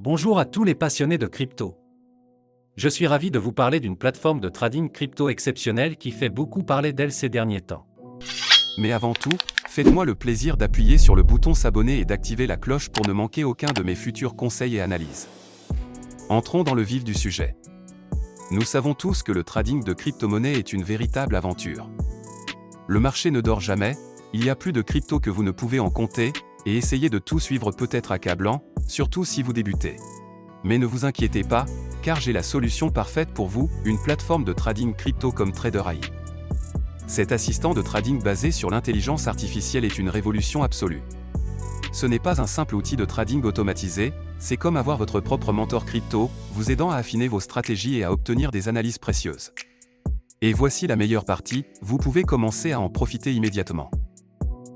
Bonjour à tous les passionnés de crypto. Je suis ravi de vous parler d'une plateforme de trading crypto exceptionnelle qui fait beaucoup parler d'elle ces derniers temps. Mais avant tout, faites-moi le plaisir d'appuyer sur le bouton s'abonner et d'activer la cloche pour ne manquer aucun de mes futurs conseils et analyses. Entrons dans le vif du sujet. Nous savons tous que le trading de crypto-monnaies est une véritable aventure. Le marché ne dort jamais, il y a plus de crypto que vous ne pouvez en compter, et essayer de tout suivre peut être accablant, surtout si vous débutez. Mais ne vous inquiétez pas, car j'ai la solution parfaite pour vous, une plateforme de trading crypto comme TraderAI. Cet assistant de trading basé sur l'intelligence artificielle est une révolution absolue. Ce n'est pas un simple outil de trading automatisé, c'est comme avoir votre propre mentor crypto, vous aidant à affiner vos stratégies et à obtenir des analyses précieuses. Et voici la meilleure partie, vous pouvez commencer à en profiter immédiatement.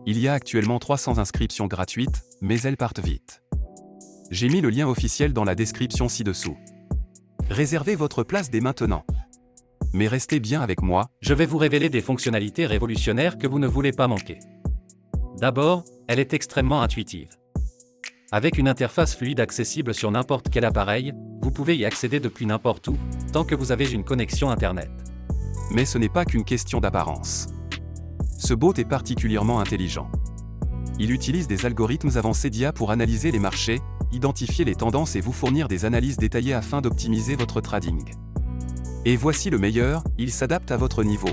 Il y a actuellement 300 inscriptions gratuites, mais elles partent vite. J'ai mis le lien officiel dans la description ci-dessous. Réservez votre place dès maintenant. Mais restez bien avec moi, Je vais vous révéler des fonctionnalités révolutionnaires que vous ne voulez pas manquer. D'abord, elle est extrêmement intuitive. Avec une interface fluide accessible sur n'importe quel appareil, vous pouvez y accéder depuis n'importe où, tant que vous avez une connexion Internet. mais ce n'est pas qu'une question d'apparence. Ce bot est particulièrement intelligent. Il utilise des algorithmes avancés d'IA pour analyser les marchés, identifier les tendances et vous fournir des analyses détaillées afin d'optimiser votre trading. Et voici le meilleur, il s'adapte à votre niveau.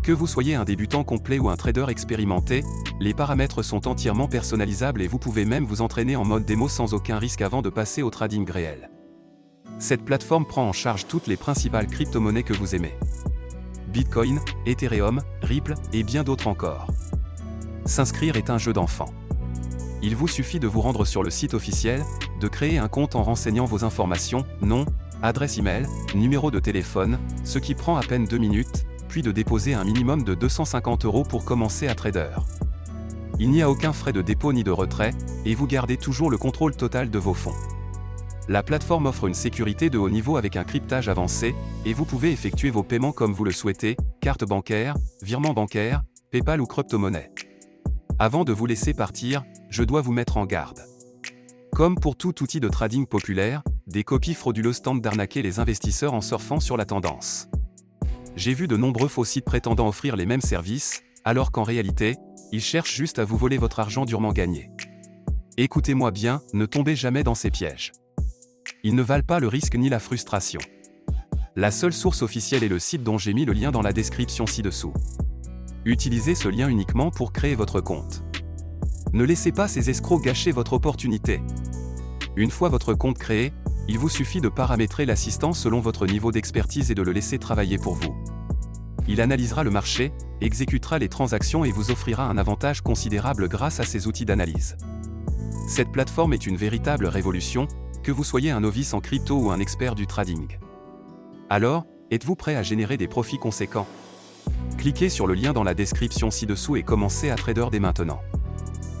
Que vous soyez un débutant complet ou un trader expérimenté, les paramètres sont entièrement personnalisables et vous pouvez même vous entraîner en mode démo sans aucun risque avant de passer au trading réel. Cette plateforme prend en charge toutes les principales crypto-monnaies que vous aimez. Bitcoin, Ethereum, Ripple et bien d'autres encore. S'inscrire est un jeu d'enfant. Il vous suffit de vous rendre sur le site officiel, de créer un compte en renseignant vos informations, nom, adresse email, numéro de téléphone, ce qui prend à peine 2 minutes, puis de déposer un minimum de 250 € pour commencer à trader. Il n'y a aucun frais de dépôt ni de retrait, et vous gardez toujours le contrôle total de vos fonds. La plateforme offre une sécurité de haut niveau avec un cryptage avancé, et vous pouvez effectuer vos paiements comme vous le souhaitez, carte bancaire, virement bancaire, PayPal ou crypto-monnaie. Avant de vous laisser partir, je dois vous mettre en garde. Comme pour tout outil de trading populaire, des copies frauduleuses tentent d'arnaquer les investisseurs en surfant sur la tendance. J'ai vu de nombreux faux sites prétendant offrir les mêmes services, alors qu'en réalité, ils cherchent juste à vous voler votre argent durement gagné. Écoutez-moi bien, ne tombez jamais dans ces pièges. Ils ne valent pas le risque ni la frustration. La seule source officielle est le site dont j'ai mis le lien dans la description ci-dessous. Utilisez ce lien uniquement pour créer votre compte. Ne laissez pas ces escrocs gâcher votre opportunité. Une fois votre compte créé, il vous suffit de paramétrer l'assistant selon votre niveau d'expertise et de le laisser travailler pour vous. Il analysera le marché, exécutera les transactions et vous offrira un avantage considérable grâce à ses outils d'analyse. Cette plateforme est une véritable révolution, que vous soyez un novice en crypto ou un expert du trading. Alors, êtes-vous prêt à générer des profits conséquents? Cliquez sur le lien dans la description ci-dessous et commencez à trader dès maintenant.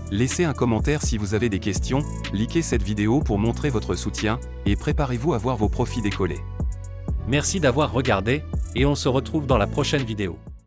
Laissez un commentaire si vous avez des questions, likez cette vidéo pour montrer votre soutien, et préparez-vous à voir vos profits décoller. Merci d'avoir regardé, et on se retrouve dans la prochaine vidéo.